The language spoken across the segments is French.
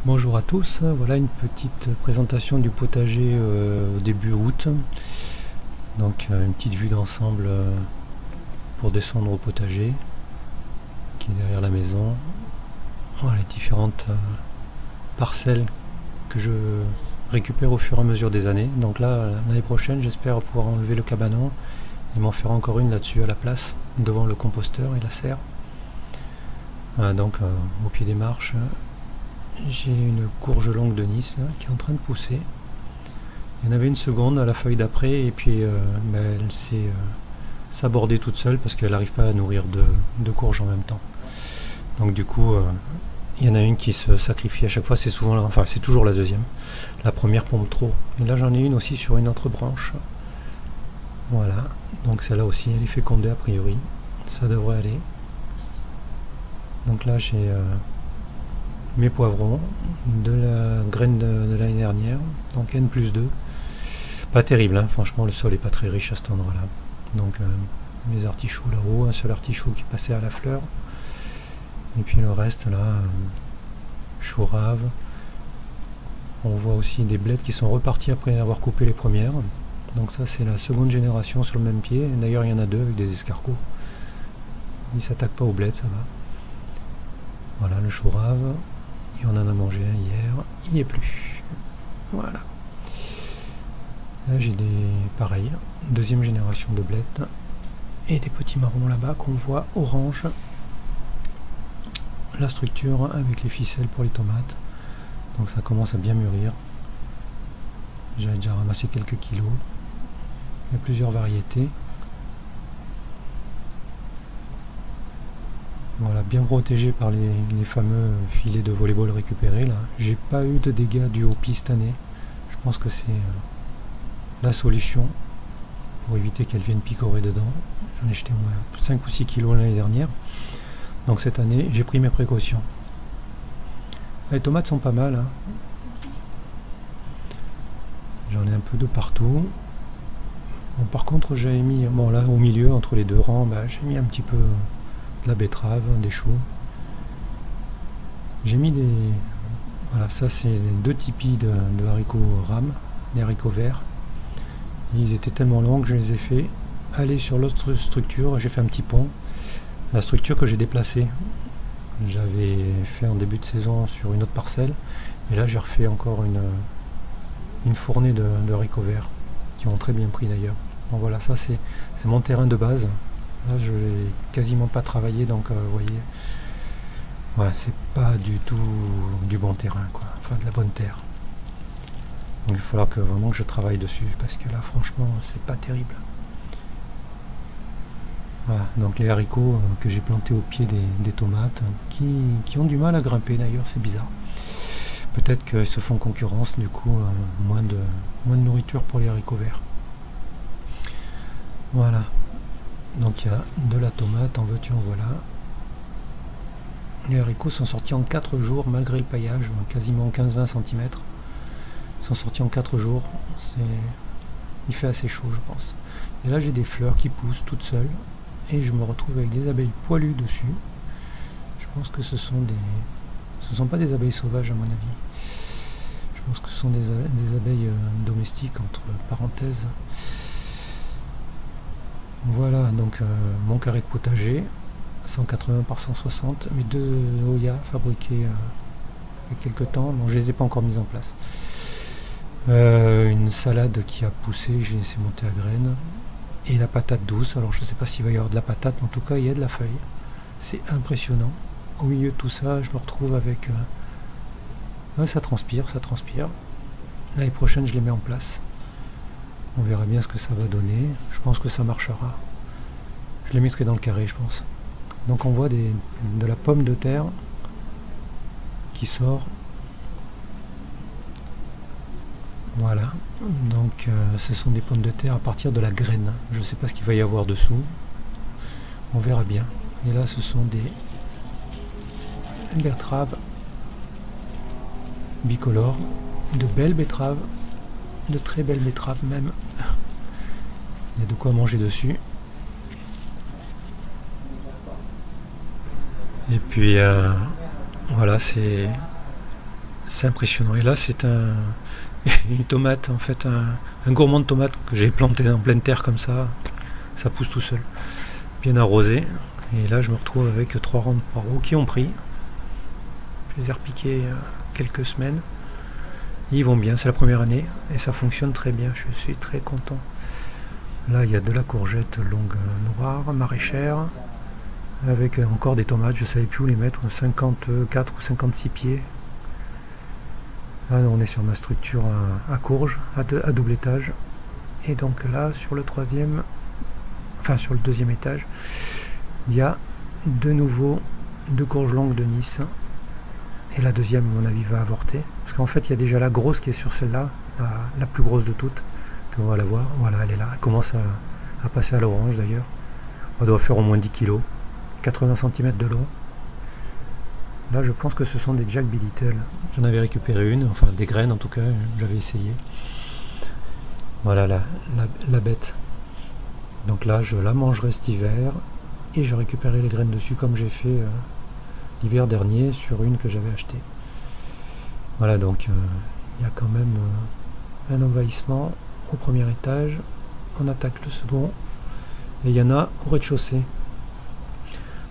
Bonjour à tous, voilà une petite présentation du potager au début août. Donc une petite vue d'ensemble pour descendre au potager qui est derrière la maison. Voilà les différentes parcelles que je récupère au fur et à mesure des années. Donc là, l'année prochaine, j'espère pouvoir enlever le cabanon et m'en faire encore une là-dessus à la place, devant le composteur et la serre. Voilà, donc au pied des marches, j'ai une courge longue de Nice qui est en train de pousser. Il y en avait une seconde à la feuille d'après et puis elle s'est sabordée toute seule parce qu'elle n'arrive pas à nourrir deux courges en même temps. Donc du coup, il y en a une qui se sacrifie à chaque fois, c'est souvent, enfin c'est toujours la deuxième. La première pompe trop. Et là j'en ai une aussi sur une autre branche. Voilà, donc celle-là aussi, elle est fécondée a priori. Ça devrait aller. Donc là j'ai mes poivrons, de la graine de l'année dernière, donc N+2. Pas terrible, hein, franchement le sol est pas très riche à cet endroit-là. Donc mes artichauts là-haut, un seul artichaut qui passait à la fleur. Et puis le reste là, chou rave. On voit aussi des blettes qui sont reparties après avoir coupé les premières. Donc ça c'est la seconde génération sur le même pied. D'ailleurs il y en a deux avec des escargots. Ils s'attaquent pas aux blettes, ça va. Voilà le chou rave. Et on en a mangé un hier, il n'y est plus. Voilà. Là j'ai pareil, deuxième génération de blettes. Et des petits marrons là-bas qu'on voit orange. La structure avec les ficelles pour les tomates. Donc ça commence à bien mûrir. J'ai déjà ramassé quelques kilos. Il y a plusieurs variétés. Voilà, bien protégé par les fameux filets de volleyball récupérés là. J'ai pas eu de dégâts dus au pis cette année. Je pense que c'est la solution pour éviter qu'elles viennent picorer dedans. J'en ai jeté au moins 5 ou 6 kilos l'année dernière. Donc cette année, j'ai pris mes précautions. Les tomates sont pas mal. Hein. J'en ai un peu de partout. Bon, par contre, j'avais mis, bon là au milieu, entre les deux rangs, j'ai mis un petit peu de la betterave, des choux. J'ai mis des... Voilà, ça c'est deux tipis de haricots rames, des haricots verts. Et ils étaient tellement longs que je les ai fait aller sur l'autre structure. J'ai fait un petit pont. La structure que j'ai déplacée, j'avais fait en début de saison sur une autre parcelle. Et là j'ai refait encore une fournée de haricots verts qui ont très bien pris d'ailleurs. Bon voilà, ça c'est mon terrain de base. Là je l'ai quasiment pas travaillé, donc vous voyez, ouais, c'est pas du tout du bon terrain, quoi. Enfin de la bonne terre. Donc il va falloir vraiment que je travaille dessus, parce que là franchement c'est pas terrible. Voilà, donc les haricots que j'ai plantés au pied des tomates, qui ont du mal à grimper d'ailleurs, c'est bizarre. Peut-être qu'ils se font concurrence, du coup moins de nourriture pour les haricots verts. Voilà. Donc il y a de la tomate, en veux-tu, en voilà. Les haricots sont sortis en 4 jours, malgré le paillage, quasiment 15-20 cm. Ils sont sortis en 4 jours. Il fait assez chaud, je pense. Et là j'ai des fleurs qui poussent toutes seules. Et je me retrouve avec des abeilles poilues dessus. Je pense que ce sont pas des abeilles sauvages à mon avis. Je pense que ce sont des abeilles domestiques, entre parenthèses. Voilà, donc mon carré de potager, 180 par 160, mes deux Oya fabriqués il y a quelques temps. Bon, je les ai pas encore mis en place. Une salade qui a poussé, j'ai laissé monter à graines. Et la patate douce, alors je ne sais pas s'il va y avoir de la patate, mais en tout cas il y a de la feuille. C'est impressionnant. Au milieu de tout ça, je me retrouve avec... ouais, ça transpire, ça transpire. L'année prochaine, je les mets en place. On verra bien ce que ça va donner. Je pense que ça marchera. Je les mettrai dans le carré, je pense. Donc on voit de la pomme de terre qui sort. Voilà, donc ce sont des pommes de terre à partir de la graine. Je ne sais pas ce qu'il va y avoir dessous. On verra bien. Et là, ce sont des betteraves bicolores, de belles betteraves, de très belles betteraves même. Il y a de quoi manger dessus. Et puis voilà, c'est C'est impressionnant. Et là, c'est une tomate, en fait, un gourmand de tomates que j'ai planté en pleine terre comme ça. Ça pousse tout seul. Bien arrosé. Et là, je me retrouve avec 3 rangs de poireaux qui ont pris. Je les ai repiqués il y a quelques semaines. Ils vont bien, c'est la première année. Et ça fonctionne très bien. Je suis très content. Là, il y a de la courgette longue noire, maraîchère. Avec encore des tomates, je ne savais plus où les mettre. 54 ou 56 pieds. Là, on est sur ma structure à courge, à double étage. Et donc là, sur le troisième, enfin sur le deuxième étage, il y a de nouveau 2 courges longues de Nice. Et la deuxième, à mon avis, va avorter. Parce qu'en fait, il y a déjà la grosse qui est sur celle-là, la plus grosse de toutes, qu'on va la voir. Voilà, elle est là. Elle commence à passer à l'orange d'ailleurs. Elle doit faire au moins 10 kg, 80 cm de long. Là, je pense que ce sont des Jack B. Little. J'en avais récupéré une, enfin des graines en tout cas, j'avais essayé. Voilà la bête. Donc là, je la mangerai cet hiver et je récupérerai les graines dessus comme j'ai fait l'hiver dernier sur une que j'avais achetée. Voilà, donc il y a quand même un envahissement au premier étage. On attaque le second et il y en a au rez-de-chaussée.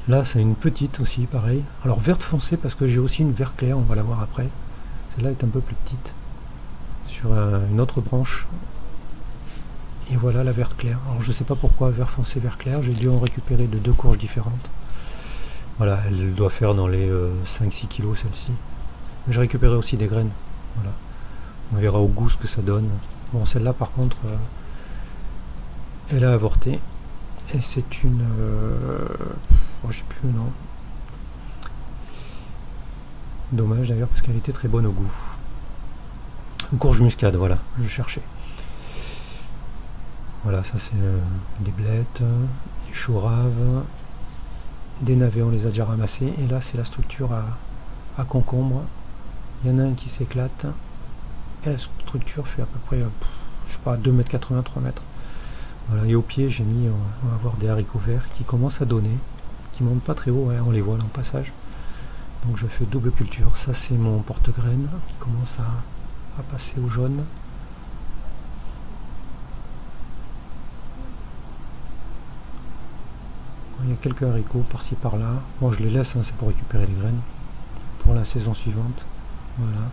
Là, c'est une petite aussi, pareil. Alors verte foncée parce que j'ai aussi une vert clair, on va la voir après. Celle-là est un peu plus petite. Sur une autre branche. Et voilà la verte claire. Alors je ne sais pas pourquoi vert foncé, vert clair. J'ai dû en récupérer de 2 courges différentes. Voilà, elle doit faire dans les 5-6 kg celle-ci. J'ai récupéré aussi des graines. Voilà. On verra au goût ce que ça donne. Bon, celle-là par contre, elle a avorté. Et c'est une... oh, j'ai plus le nom. Dommage d'ailleurs parce qu'elle était très bonne au goût. Une courge muscade, voilà, je cherchais. Voilà, ça c'est des blettes, du chou rave, des navets, on les a déjà ramassés. Et là c'est la structure à concombre. Il y en a un qui s'éclate. Et la structure fait à peu près, je sais pas, 2,80 m, 3 mètres. Voilà, et au pied j'ai mis, on va voir des haricots verts qui commencent à donner, qui montent pas très haut, ouais, on les voit là en passage. Donc je fais double culture. Ça c'est mon porte-graines qui commence à passer au jaune. Il y a quelques haricots par-ci par-là. Bon, je les laisse, hein, c'est pour récupérer les graines pour la saison suivante. Voilà.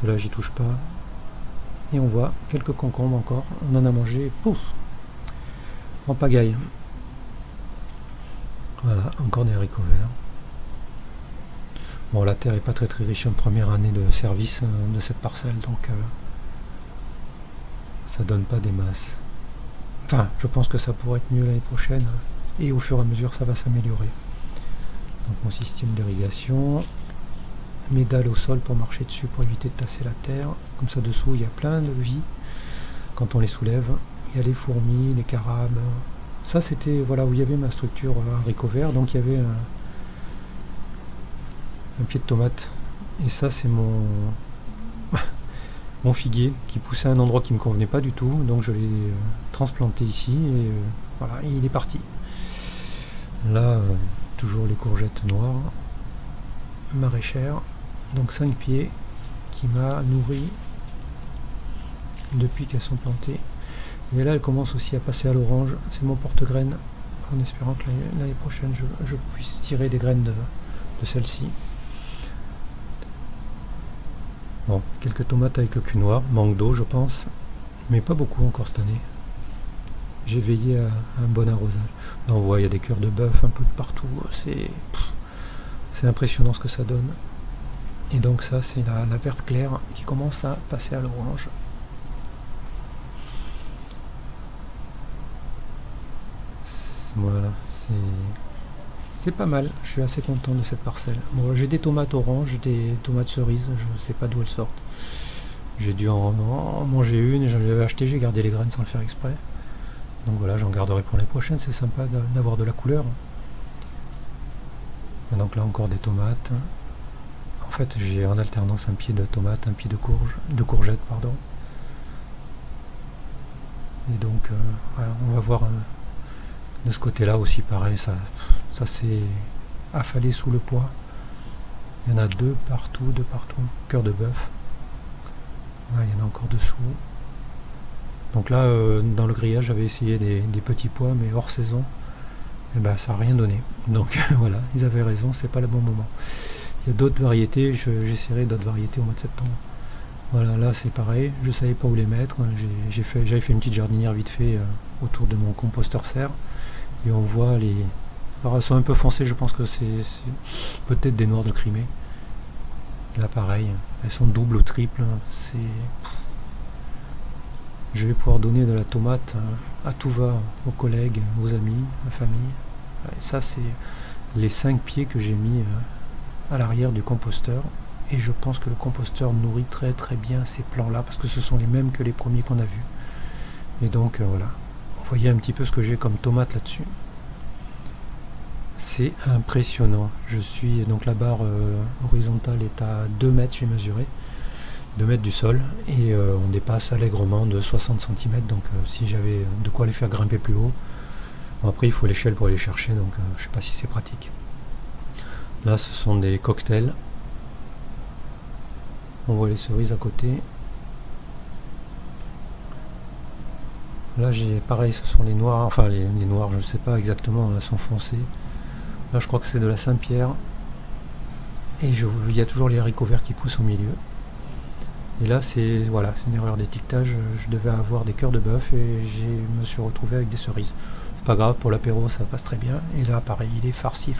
Ceux-là j'y touche pas. Et on voit quelques concombres encore. On en a mangé, pouf, en pagaille. Voilà, encore des haricots verts. Bon, la terre est pas très riche en première année de service de cette parcelle, donc ça donne pas des masses. Enfin, je pense que ça pourrait être mieux l'année prochaine, et au fur et à mesure ça va s'améliorer. Donc mon système d'irrigation, mes dalles au sol pour marcher dessus pour éviter de tasser la terre. Comme ça dessous il y a plein de vie quand on les soulève. Il y a les fourmis, les carabes. Ça c'était, voilà, où il y avait ma structure haricots verts, donc il y avait un pied de tomate. Et ça c'est mon mon figuier qui poussait à un endroit qui ne me convenait pas du tout, donc je l'ai transplanté ici et voilà, et il est parti. Là toujours les courgettes noires maraîchères, donc 5 pieds qui m'a nourri depuis qu'elles sont plantées. Et là elle commence aussi à passer à l'orange. C'est mon porte-graines, en espérant que l'année prochaine je puisse tirer des graines de celle-ci. Bon, quelques tomates avec le cul noir, manque d'eau je pense, mais pas beaucoup encore cette année. J'ai veillé à un bon arrosage. Là, on voit il y a des cœurs de bœuf un peu de partout, c'est impressionnant ce que ça donne. Et donc ça c'est la verte claire qui commence à passer à l'orange. Voilà, c'est pas mal, je suis assez content de cette parcelle. Bon, j'ai des tomates oranges, des tomates cerises, je ne sais pas d'où elles sortent. J'ai dû en manger une et je l'avais acheté, j'ai gardé les graines sans le faire exprès. Donc voilà, j'en garderai pour les prochaines, c'est sympa d'avoir de la couleur. Et donc là encore des tomates. En fait j'ai en alternance un pied de tomate, un pied de courgette, pardon. Et donc voilà, on va voir de ce côté là aussi pareil, ça s'est affalé sous le poids. Il y en a deux partout. Cœur de bœuf. Ouais, il y en a encore dessous. Donc là, dans le grillage, j'avais essayé des petits pois, mais hors saison. Et ben, ça n'a rien donné. Donc voilà, ils avaient raison, c'est pas le bon moment. Il y a d'autres variétés, j'essaierai d'autres variétés au mois de septembre. Voilà, là c'est pareil, je savais pas où les mettre. J'avais fait une petite jardinière vite fait autour de mon composteur serre. Et on voit les... Alors elles sont un peu foncées, je pense que c'est peut-être des noirs de Crimée. Là pareil, elles sont doubles ou triples. Je vais pouvoir donner de la tomate à tout va, aux collègues, aux amis, à la famille. Et ça c'est les 5 pieds que j'ai mis à l'arrière du composteur. Et je pense que le composteur nourrit très très bien ces plants-là, parce que ce sont les mêmes que les premiers qu'on a vus. Et donc voilà, vous voyez un petit peu ce que j'ai comme tomate là-dessus. C'est impressionnant. Donc la barre horizontale est à 2 mètres, j'ai mesuré. 2 mètres du sol. Et on dépasse allègrement de 60 cm. Donc si j'avais de quoi les faire grimper plus haut. Bon, après il faut l'échelle pour aller chercher, donc je sais pas si c'est pratique. Là ce sont des cocktails. On voit les cerises à côté. Là j'ai pareil, ce sont les noirs, enfin les noirs, je ne sais pas exactement, elles sont foncées. Là je crois que c'est de la Saint-Pierre. Et il y a toujours les haricots verts qui poussent au milieu. Et là c'est voilà, c'est une erreur d'étiquetage. Je devais avoir des cœurs de bœuf et je me suis retrouvé avec des cerises. C'est pas grave, pour l'apéro ça passe très bien. Et là pareil, il est farci.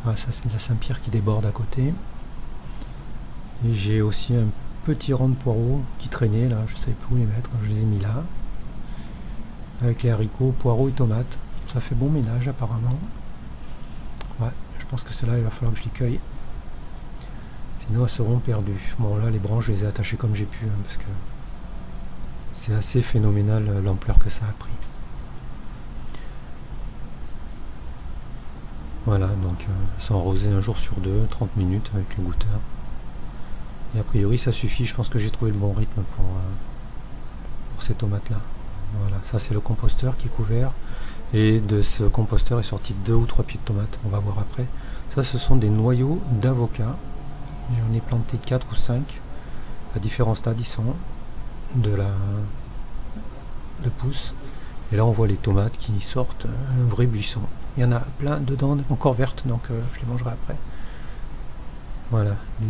Voilà, ça c'est de la Saint-Pierre qui déborde à côté. Et j'ai aussi un petit rang de poireaux qui traînait là, je ne savais plus où les mettre, je les ai mis là. Avec les haricots, poireaux et tomates. Ça fait bon ménage apparemment. Ouais, je pense que celle-là il va falloir que je les cueille. Sinon elles seront perdues. Bon là les branches je les ai attachées comme j'ai pu, parce que c'est assez phénoménal l'ampleur que ça a pris. Voilà, donc elles sont arrosées un jour sur deux, 30 minutes avec le goûteur. Et a priori ça suffit, je pense que j'ai trouvé le bon rythme pour ces tomates là. Voilà, ça c'est le composteur qui est couvert. Et de ce composteur est sorti 2 ou 3 pieds de tomates, on va voir après. Ça ce sont des noyaux d'avocat. J'en ai planté 4 ou 5. À différents stades ils sont de pousse. Et là on voit les tomates qui sortent, un vrai buisson. Il y en a plein dedans, encore vertes, donc je les mangerai après. Voilà, les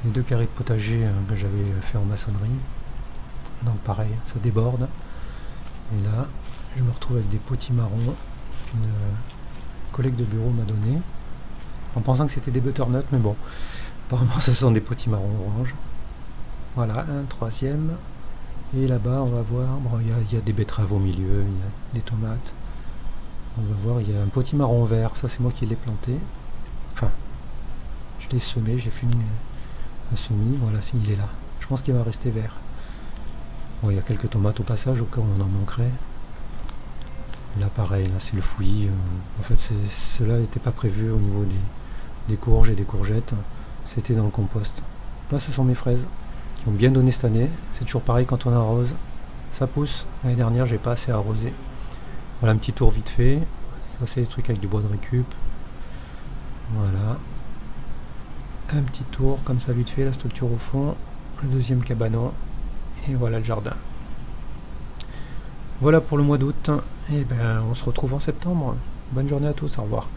deux carrés de potager que j'avais fait en maçonnerie. Donc pareil, ça déborde. Et là, je me retrouve avec des potimarrons qu'une collègue de bureau m'a donné, en pensant que c'était des butternuts, mais bon, apparemment ce sont des potimarrons orange. Voilà, un troisième. Et là-bas, on va voir, bon, il y a des betteraves au milieu, il y a des tomates. On va voir, il y a un potimarron vert, ça c'est moi qui l'ai planté. Enfin, je l'ai semé, j'ai fait un semis, voilà, il est là. Je pense qu'il va rester vert. Bon, il y a quelques tomates au passage, au cas où on en manquerait. Là pareil, là c'est le fouillis. En fait cela n'était pas prévu au niveau des courges et des courgettes. C'était dans le compost. Là ce sont mes fraises qui ont bien donné cette année. C'est toujours pareil quand on arrose. Ça pousse. L'année dernière j'ai pas assez arrosé. Voilà un petit tour vite fait. Ça c'est des trucs avec du bois de récup. Voilà. Un petit tour comme ça vite fait, la structure au fond. Le deuxième cabanon. Et voilà le jardin. Voilà pour le mois d'août. Et ben on se retrouve en septembre. Bonne journée à tous, au revoir.